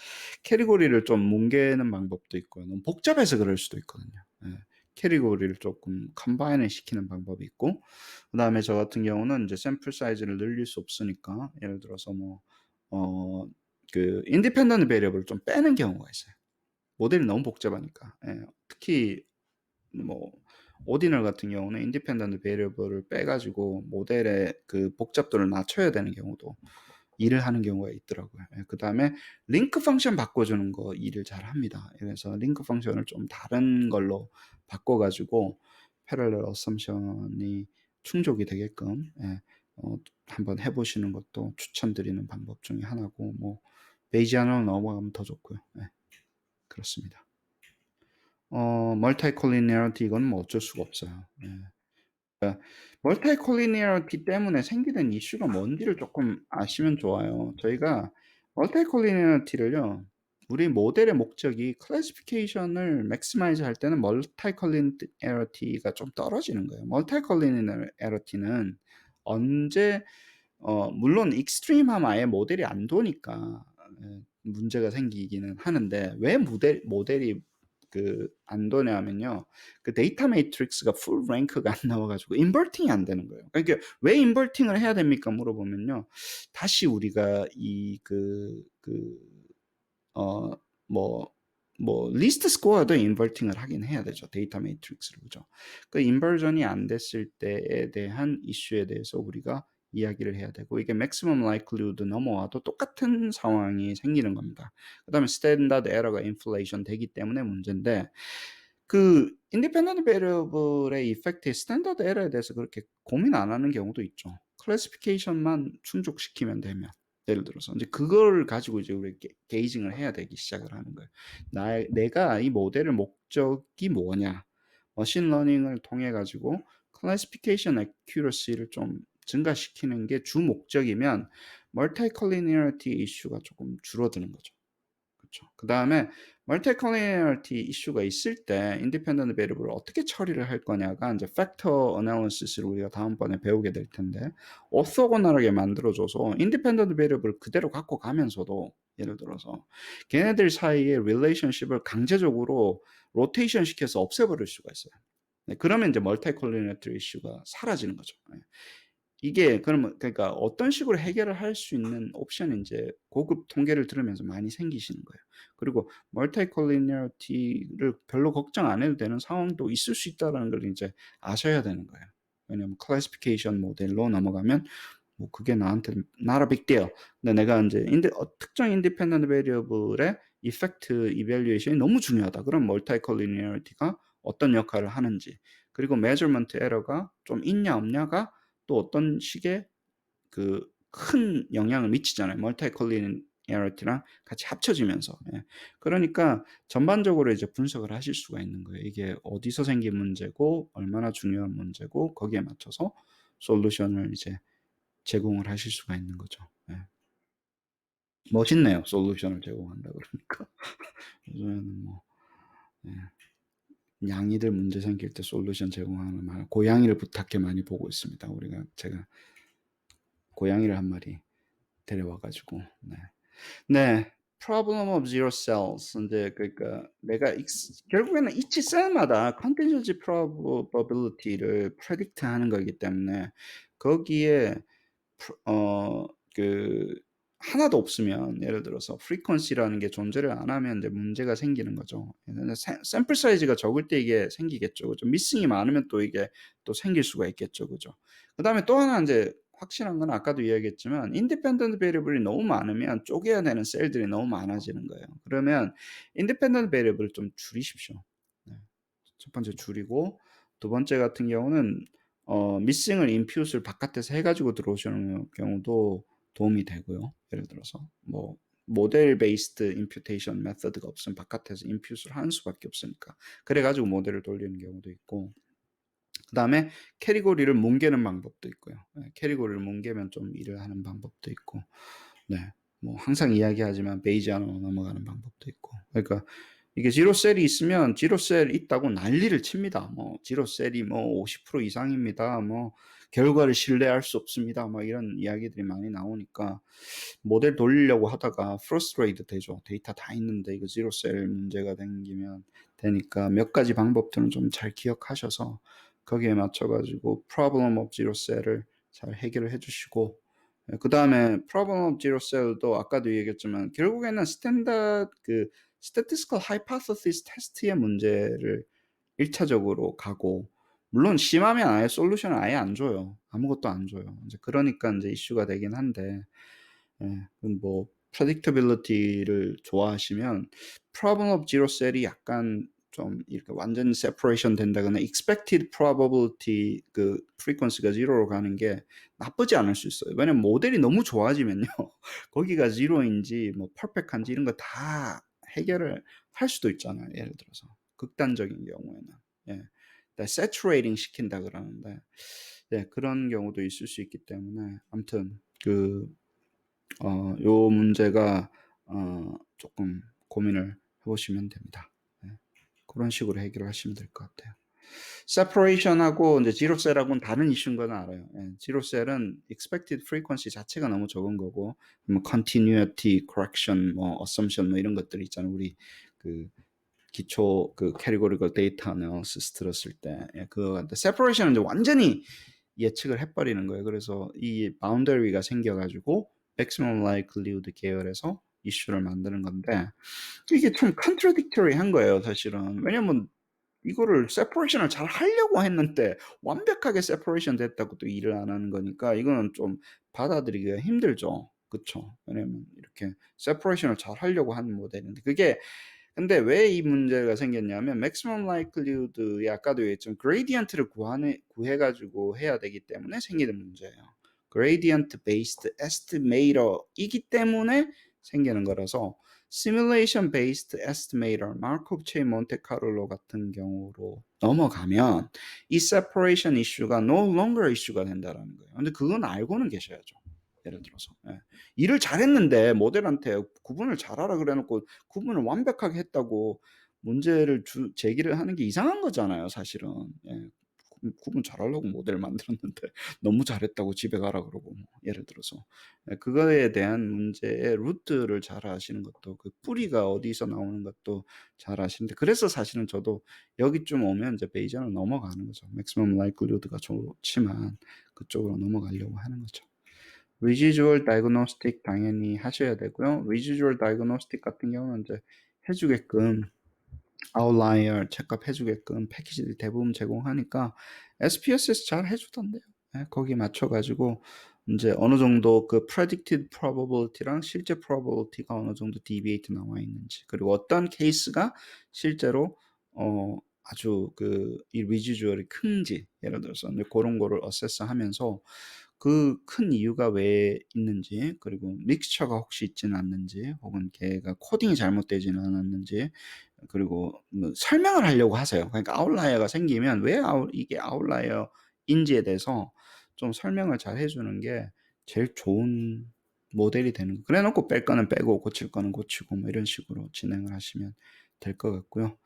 캐리고리를 좀 뭉개는 방법도 있고요. 너무 복잡해서 그럴 수도 있거든요. 예. 캐리고리를 조금 컴바인을 시키는 방법이 있고 그 다음에 저 같은 경우는 이제 샘플 사이즈를 늘릴 수 없으니까 예를 들어서 그 인디펜던트 베리어블을 좀 빼는 경우가 있어요. 모델이 너무 복잡하니까. 예. 특히 오디널 같은 경우는 인디펜던트 베리어블을 빼가지고 모델의 그 복잡도를 낮춰야 되는 경우도 일을 하는 경우가 있더라고요. 그 다음에 링크 펑션 바꿔주는 거 일을 잘 합니다. 그래서 링크 펑션을 좀 다른 걸로 바꿔가지고 패러렐 어썸션이 충족이 되게끔 한번 해보시는 것도 추천드리는 방법 중에 하나고 베이지안으로 넘어가면 더 좋고요. 그렇습니다. 멀티콜리니어리티 이건 어쩔 수가 없어요. 멀티콜리니어리티 때문에 생기는 이슈가 뭔지를 조금 아시면 좋아요. 저희가 멀티콜리니어리티를요, 우리 모델의 목적이 클래시피케이션을 맥시마이즈 할 때는 멀티콜리니어리티가 좀 떨어지는 거예요. 멀티콜리니어리티는 언제 물론 익스트림하면 아예 모델이 안 도니까 문제가 생기기는 하는데 왜 모델이 안 도냐면요. 그 데이터 매트릭스가 풀 랭크가 안 나와가지고 인버팅이 안 되는 거예요. 그러니까 왜 인버팅을 해야 됩니까? 물어보면요. 다시 우리가 리스트 스코어도 인버팅을 하긴 해야 되죠. 데이터 매트릭스를. 그죠? 그 인버전이 안 됐을 때에 대한 이슈에 대해서 우리가 이야기를 해야 되고 이게 maximum likelihood 넘어와도 똑같은 상황이 생기는 겁니다. 그 다음에 스탠다드 에러가 인플레이션 되기 때문에 문제인데 그 인디펜던트 베리어블의 이펙트의 스탠다드 에러에 대해서 그렇게 고민 안 하는 경우도 있죠. 클래시피케이션만 충족시키면 되면 예를 들어서 이제 그걸 가지고 이제 우리 게이징을 해야 되기 시작을 하는 거예요. 내가 이 모델의 목적이 뭐냐? 머신 러닝을 통해 가지고 클래시피케이션 애큐러시를 좀 증가시키는 게 주 목적이면 멀티컬리니어리티 이슈가 조금 줄어드는 거죠. 그렇죠. 그 다음에 멀티컬리니어리티 이슈가 있을 때 인디펜던트 베리어블을 어떻게 처리를 할 거냐가 이제 팩터 어널리시스를 우리가 다음번에 배우게 될 텐데 오토고널하게 만들어줘서 인디펜던트 베리어블을 그대로 갖고 가면서도 예를 들어서 걔네들 사이의 릴레이션십을 강제적으로 로테이션 시켜서 없애버릴 수가 있어요. 네, 그러면 이제 멀티컬리니어리티 이슈가 사라지는 거죠. 네. 이게 그러니까 어떤 식으로 해결을 할 수 있는 옵션이 이제 고급 통계를 들으면서 많이 생기시는 거예요. 그리고 멀티콜리니어리티를 별로 걱정 안 해도 되는 상황도 있을 수 있다는 걸 이제 아셔야 되는 거예요. 왜냐면 클래시피케이션 모델로 넘어가면 그게 나한테 not a big deal. 근데 내가 이제 특정 인디펜던트 베리어블의 이펙트 이밸류에이션이 너무 중요하다. 그럼 멀티콜리니어리티가 어떤 역할을 하는지 그리고 메저먼트 에러가 좀 있냐 없냐가 또 어떤 식의 큰 영향을 미치잖아요. 멀티컬리니어리티랑 같이 합쳐지면서. 그러니까 전반적으로 이제 분석을 하실 수가 있는 거예요. 이게 어디서 생긴 문제고 얼마나 중요한 문제고 거기에 맞춰서 솔루션을 이제 제공을 하실 수가 있는 거죠. 멋있네요. 솔루션을 제공한다 그러니까. 요즘에는 양이들 문제 생길 때 솔루션 제공하는 말, 고양이를 부탁해 많이 보고 있습니다. 제가 고양이를 한 마리 데려와가지고, 네. Problem of zero cells. 근데 그러니까 결국에는 each cell마다 contingency probability를 predict하는 거기 때문에 거기에 하나도 없으면 예를 들어서 frequency라는 게 존재를 안 하면 이제 문제가 생기는 거죠. 샘플 사이즈가 적을 때 이게 생기겠죠. 그죠? 미싱이 많으면 또 이게 또 생길 수가 있겠죠. 그죠? 그다음에 또 하나 인제 확실한 건 아까도 이야기했지만 independent variable이 너무 많으면 쪼개야 되는 셀들이 너무 많아지는 거예요. 그러면 independent variable을 좀 줄이십시오. 네. 첫 번째 줄이고 두 번째 같은 경우는 missing을 impute을 바깥에서 해 가지고 들어오시는 경우도 도움이 되고요. 예를 들어서 뭐 모델 베이스드 imputation 메소드가 없으면 바깥에서 impute을 하는 수밖에 없으니까. 그래 가지고 모델을 돌리는 경우도 있고 그다음에 캐티고리를 뭉개는 방법도 있고요. 예, 캐티고리를 뭉개면 좀 일을 하는 방법도 있고 네. 뭐 항상 이야기하지만 베이지안으로 넘어가는 방법도 있고. 그러니까 이게 지로 셀이 있으면 지로 셀 있다고 난리를 칩니다. 뭐 지로 셀이 뭐 50% 이상입니다. 뭐 결과를 신뢰할 수 없습니다. 막 이런 이야기들이 많이 나오니까 모델 돌리려고 하다가 frustrate 되죠. 데이터 다 있는데 이거 지로 셀 문제가 생기면 되니까 몇 가지 방법들은 좀 잘 기억하셔서 거기에 맞춰 가지고 problem of zero cell을 잘 해결을 해 주시고 그다음에 problem of zero cell도 아까도 얘기했지만 결국에는 스탠다드 그 statistical hypothesis test의 문제를 1차적으로 가고 물론 심하면 아예 솔루션을 아예 안 줘요. 아무것도 안 줘요. 이제 그러니까 인제 이슈가 되긴 한데 예. 그럼 뭐 predictability를 좋아하시면 problem of zero cell이 약간 좀 이렇게 완전 separation 된다거나 expected probability 그 frequency가 0로 가는 게 나쁘지 않을 수 있어요. 왜냐면 모델이 너무 좋아지면요. 거기가 0인지 뭐 perfect한지 이런 거 다 해결을 할 수도 있잖아요. 예를 들어서 극단적인 경우에는. 예. saturating 시킨다 그러는데 네, 그런 경우도 있을 수 있기 때문에 아무튼 요 문제가 조금 고민을 해 보시면 됩니다. 네. 그런 식으로 해결을 하시면 될 것 같아요. separation하고 인제 zero cell하고는 다른 이슈인 건 알아요. 예. zero cell은 expected frequency 자체가 너무 적은 거고 뭐 continuity, correction, 뭐 assumption 뭐 이런 것들이 있잖아요. 우리 그 기초 그 categorical data analysis 들었을 때 예 그거 같은데 separation은 이제 완전히 예측을 해 버리는 거예요. 그래서 이 boundary가 생겨 가지고 maximum likelihood 계열에서 이슈를 만드는 건데 이게 좀 contradictory한 거예요, 사실은. 왜냐면 이거를 separation을 잘 하려고 했는데 완벽하게 separation 됐다고 또 일을 안 하는 거니까 이거는 좀 받아들이기가 힘들죠. 그쵸? 왜냐면 이렇게 separation을 잘 하려고 하는 모델인데 그게 근데 왜 이 문제가 생겼냐면 maximum likelihood에 아까도 얘기했지만 gradient를 구해 가지고 해야 되기 때문에 생기는 문제예요. gradient based estimator이기 때문에 생기는 거라서 simulation based estimator, 마르코브 체인 몬테카를로 같은 경우로 넘어가면 이 separation 이슈가 no longer 이슈가 된다라는 거예요. 근데 그건 알고는 계셔야죠. 예를 들어서. 예. 일을 잘했는데 모델한테 구분을 잘하라 그래 놓고 구분을 완벽하게 했다고 문제를 제기를 하는 게 이상한 거잖아요, 사실은. 예. 구분 잘하려고 모델 만들었는데 너무 잘했다고 집에 가라 그러고 뭐 예를 들어서. 예, 그거에 대한 문제의 루트를 잘 아시는 것도 그 뿌리가 어디서 나오는 것도 잘 아시는데 그래서 사실은 저도 여기쯤 오면 이제 베이지안으로 넘어가는 거죠. maximum likelihood가 좋지만 그쪽으로 넘어가려고 하는 거죠. residual diagnostic 당연히 하셔야 되고요. residual diagnostic 같은 경우는 이제 해 주게끔 outlier 체크업 해 주게끔 패키지들이 대부분 제공하니까 SPSS 잘 해 주던데요. 예, 거기에 맞춰 가지고 인제 어느 정도 그 predicted probability랑 실제 probability가 어느 정도 deviate 나와 있는지 그리고 어떤 케이스가 실제로 아주 이 residual이 큰지 예를 들어서 인제 고런 거를 assess하면서 그 큰 이유가 왜 있는지 그리고 믹스처가 혹시 있지는 않는지 혹은 걔가 코딩이 잘못되지는 않았는지 그리고 뭐 설명을 하려고 하세요. 그러니까 아웃라이어가 생기면 왜 이게 아웃라이어인지에 대해서 좀 설명을 잘 해 주는 게 제일 좋은 모델이 되는 거. 그래 놓고 뺄 거는 빼고 고칠 거는 고치고 뭐 이런 식으로 진행을 하시면 될 것 같고요.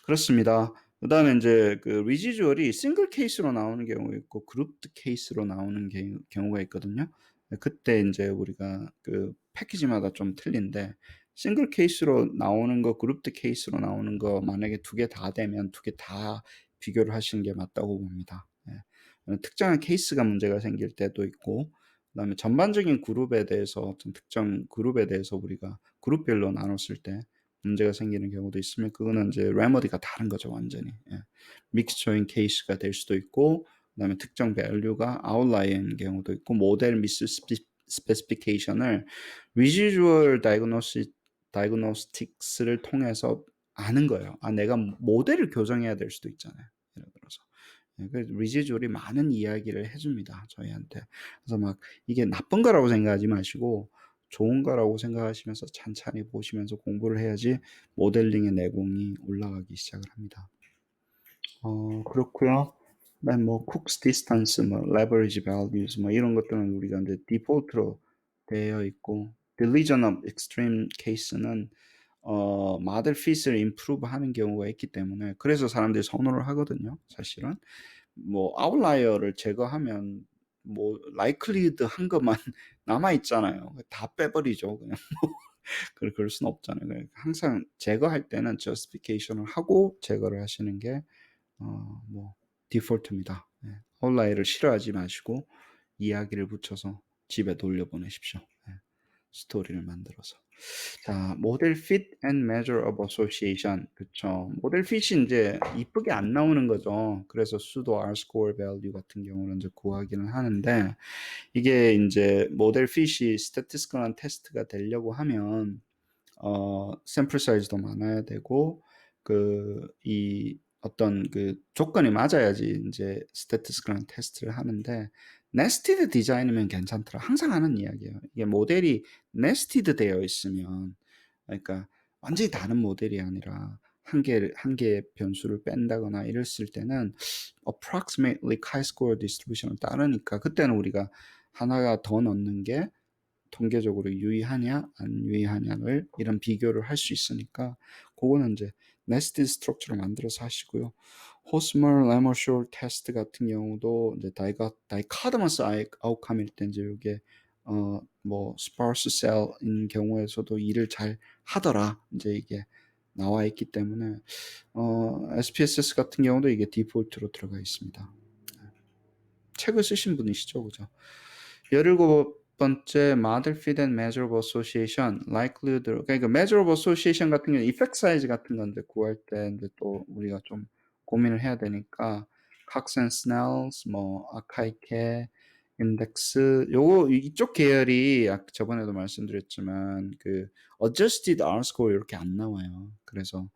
그렇습니다. 그다음에 인제 그 리지주얼이 싱글 케이스로 나오는 경우가 있고 그룹드 케이스로 나오는 경우가 있거든요. 예, 그때 인제 우리가 그 패키지마다 좀 틀린데 싱글 케이스로 나오는 거, 그룹드 케이스로 나오는 거 만약에 두 개 다 되면 두 개 다 비교를 하시는 게 맞다고 봅니다. 예. 특정한 케이스가 문제가 생길 때도 있고 그다음에 전반적인 그룹에 대해서 어떤 특정 그룹에 대해서 우리가 그룹별로 나눴을 때 문제가 생기는 경우도 있으면 그거는 이제 레머디가 다른 거죠 완전히. 예. 믹스처인 케이스가 될 수도 있고 그다음에 특정 밸류가 아웃라이어인 경우도 있고 모델 미스 스페시피케이션을 residual diagnostics를 통해서 아는 거예요. 아 내가 모델을 교정해야 될 수도 있잖아요. 예를 들어서. 예, 그 residual이 많은 이야기를 해줍니다. 저희한테. 그래서 막 이게 나쁜 거라고 생각하지 마시고 좋은 거라고 생각하시면서 찬찬히 보시면서 공부를 해야지 모델링의 내공이 올라가기 시작을 합니다. 그렇고요. 그다음에 뭐 Cook's distance, 뭐 leverage values 뭐 이런 것들은 우리가 이제 디폴트로 되어 있고 delusion of extreme case는 모델 핏을 improve 하는 경우가 있기 때문에 그래서 사람들이 선호를 하거든요. 사실은 뭐 아웃라이어를 제거하면 뭐 likelihood 한 것만 남아 있잖아요. 다 빼버리죠. 그냥 그럴 수는 없잖아요. 그러니까 항상 제거할 때는 justification을 하고 제거를 하시는 게 뭐 디폴트입니다. 예. 아웃라이어를 싫어하지 마시고 이야기를 붙여서 집에 돌려보내십시오. 예. 스토리를 만들어서. 자, 모델 fit and measure of association. 그쵸. 모델 fit이 이제 이쁘게 안 나오는 거죠. 그래서 pseudo R-square value 같은 경우는 이제 구하기는 하는데, 이게 이제 모델 fit이 statistical한 테스트가 되려고 하면, 샘플 사이즈도 많아야 되고, 이 어떤 그 조건이 맞아야지 이제 statistical한 테스트를 하는데, nested 디자인이면 괜찮더라. 항상 하는 이야기예요. 이게 모델이 nested 되어 있으면, 그러니까 완전히 다른 모델이 아니라 한 개의 변수를 뺀다거나 이랬을 때는 approximately chi-square distribution을 따르니까 그때는 우리가 하나가 더 넣는 게 통계적으로 유의하냐 안 유의하냐를 이런 비교를 할 수 있으니까 그거는 이제 nested structure를 만들어서 하시고요. 호스멀, 레머쇼 테스트 같은 경우도 이제 다이카드머스 아웃컴일 때 이제 이게 뭐 sparse cell인 경우에서도 일을 잘 하더라 이제 이게 나와 있기 때문에 SPSS 같은 경우도 이게 디폴트로 들어가 있습니다. 책을 쓰신 분이시죠, 그죠? 17번째 Model Fit and Measurable Association, Likelihood. 그러니까 Measurable Association 같은 경우는 Effect Size 같은 건데 구할 때 이제 또 우리가 좀 고민을 해야 되니까 Cox and Snells, 뭐 아카이케, 인덱스, 요거 이쪽 계열이 저번에도 말씀드렸지만 그 Adjusted R-score 이렇게 안 나와요. 그래서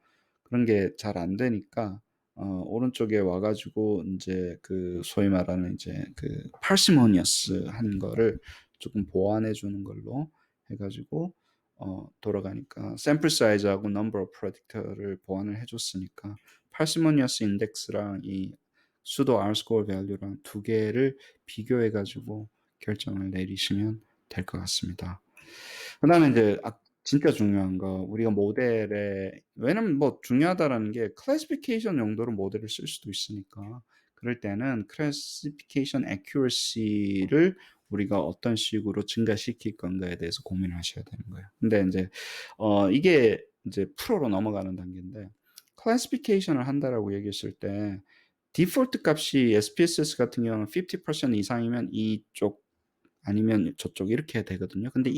그런 게 잘 안 되니까 오른쪽에 와가지고 이제 그 소위 말하는 이제 그 parsimonious 한 거를 조금 보완해 주는 걸로 해가지고 돌아가니까 샘플 사이즈하고 number of predictor를 보완을 해줬으니까 parsimonious index랑 이 pseudo R-score value랑 두 개를 비교해가지고 결정을 내리시면 될 것 같습니다. 그 다음에 이제 진짜 중요한 거 우리가 모델에 왜냐면 뭐 중요하다라는 게 클래시피케이션 용도로 모델을 쓸 수도 있으니까 그럴 때는 클래시피케이션 accuracy를 우리가 어떤 식으로 증가시킬 건가에 대해서 고민을 하셔야 되는 거예요. 근데 이제 이게 이제 프로로 넘어가는 단계인데 클래시피케이션을 한다라고 얘기했을 때 디폴트 값이 SPSS 같은 경우는 50% 이상이면 이쪽 아니면 저쪽 이렇게 되거든요. 근데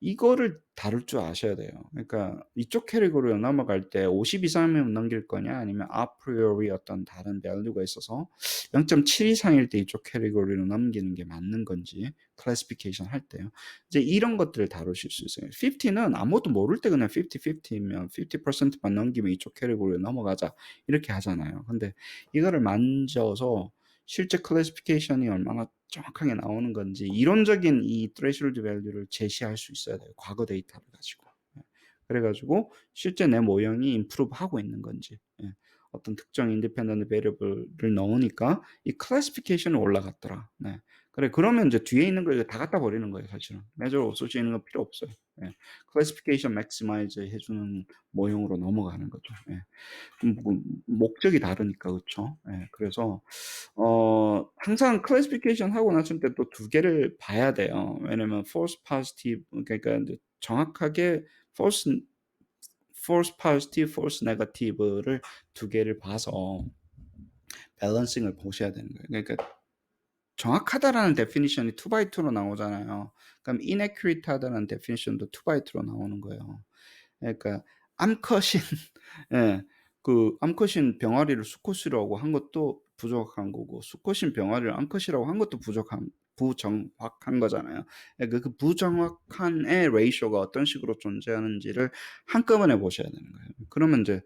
이거를 다룰 줄 아셔야 돼요. 그러니까 이쪽 캐리고리로 넘어갈 때 50 이상이면 넘길 거냐 아니면 아프리오리 어떤 다른 밸류가 있어서 0.7 이상일 때 이쪽 캐리고리로 넘기는 게 맞는 건지 클래시피케이션 할 때요. 이제 이런 것들을 다루실 수 있어요. 50는 아무것도 모를 때 그냥 50-50면 50%만 넘기면 이쪽 캐리고리로 넘어가자 이렇게 하잖아요. 근데 이거를 만져서 실제 클래시피케이션이 얼마나 정확하게 나오는 건지 이론적인 이 threshold value를 제시할 수 있어야 돼요. 과거 데이터를 가지고. 예. 그래가지고 실제 내 모형이 improve 하고 있는 건지 예. 어떤 특정 independent variable를 넣으니까 이 classification이 올라갔더라. 네. 그래 그러면 이제 뒤에 있는 거 다 갖다 버리는 거예요. 사실은. measure 없어져 있는 거 필요 없어요. 예. classification maximize 해주는 모형으로 넘어가는 거죠. 예. 목적이 다르니까 그렇죠. 예. 그래서 항상 클래시피케이션 하고 났을 때 또 두 개를 봐야 돼요. 왜냐면 false positive 그러니까 이제 정확하게 false positive, false negative를 두 개를 봐서 밸런싱을 보셔야 되는 거예요. 그러니까 정확하다라는 definition이 2 by 2로 나오잖아요. 그럼 inaccurate하다는 definition도 2 by 2로 나오는 거예요. 그러니까 암컷인 예. 그 암컷인 병아리를 수컷이라고 한 것도 부정확한 거고 수컷인 병아리를 암컷이라고 한 것도 부정확한 거잖아요. 그러니까 그 부정확한의 레이쇼가 어떤 식으로 존재하는지를 한꺼번에 보셔야 되는 거예요. 그러면 이제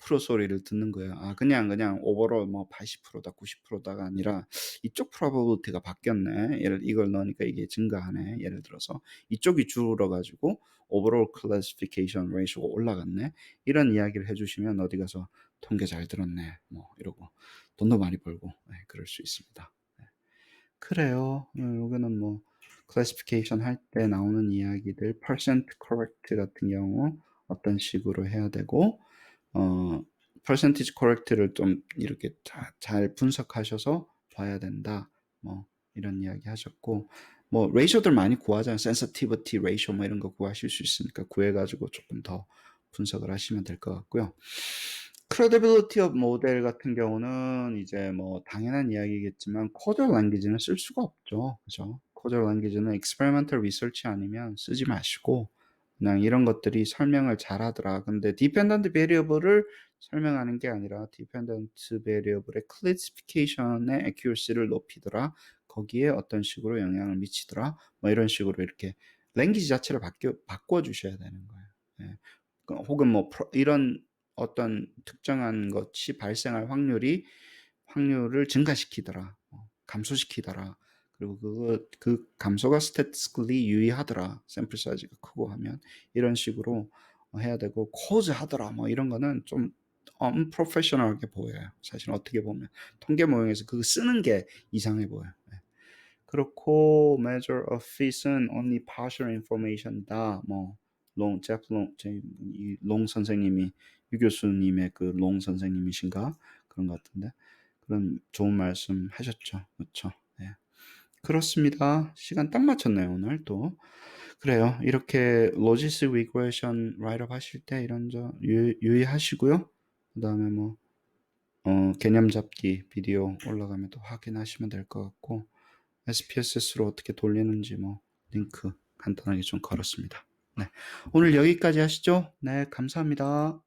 프로 소리를 듣는 거예요. 그냥 오버롤 뭐 80%다 90%다가 아니라 이쪽 프로버빌리티가 바뀌었네. 이걸 넣으니까 이게 증가하네. 예를 들어서 이쪽이 줄어 가지고 오버롤 클래시피케이션 레이쇼가 올라갔네. 이런 이야기를 해 주시면 어디 가서 통계 잘 들었네. 뭐 이러고 돈도 많이 벌고 그럴 수 있습니다. 그래요. 요거는 뭐 클래시피케이션 할 때 나오는 이야기들 percent correct 같은 경우 어떤 식으로 해야 되고 percentage correct를 좀 이렇게 잘 분석하셔서 봐야 된다. 뭐 이런 이야기 하셨고 뭐 레이쇼들 많이 구하잖아요. sensitivity ratio 뭐 이런 거 구하실 수 있으니까 구해 가지고 조금 더 분석을 하시면 될 것 같고요. credibility of model 같은 경우는 이제 뭐 당연한 이야기겠지만 causal language는 쓸 수가 없죠. 그죠? causal language는 experimental research 아니면 쓰지 마시고 그냥 이런 것들이 설명을 잘하더라. 근데 dependent variable을 설명하는 게 아니라 dependent variable의 classification의 accuracy를 높이더라. 거기에 어떤 식으로 영향을 미치더라. 뭐 이런 식으로 이렇게 랭귀지 자체를 바꿔 주셔야 되는 거예요. 예. 혹은 뭐 이런 어떤 특정한 것이 발생할 확률을 증가시키더라. 감소시키더라. 그리고 그 감소가 statistically 유의하더라. 샘플 사이즈가 크고 하면 이런 식으로 해야 되고 cause 하더라. 뭐 이런 거는 좀 unprofessional하게 보여요. 사실 어떻게 보면 통계 모형에서 그거 쓰는 게 이상해 보여요. 그렇고 measure of fit은 only partial information이다. 뭐 롱 선생님이 유 교수님의 그 롱 선생님이신가 그런 것 같은데 그런 좋은 말씀 하셨죠. 그렇죠? 네. 그렇습니다. 시간 딱 맞췄네요 오늘 또. 그래요. 이렇게 로지스틱 리그레션 라이트업 하실 때 이런 점 유의하시고요. 그 다음에 뭐 개념 잡기 비디오 올라가면 또 확인하시면 될 것 같고 SPSS로 어떻게 돌리는지 뭐 링크 간단하게 좀 걸었습니다. 네. 오늘 여기까지 하시죠. 네, 감사합니다.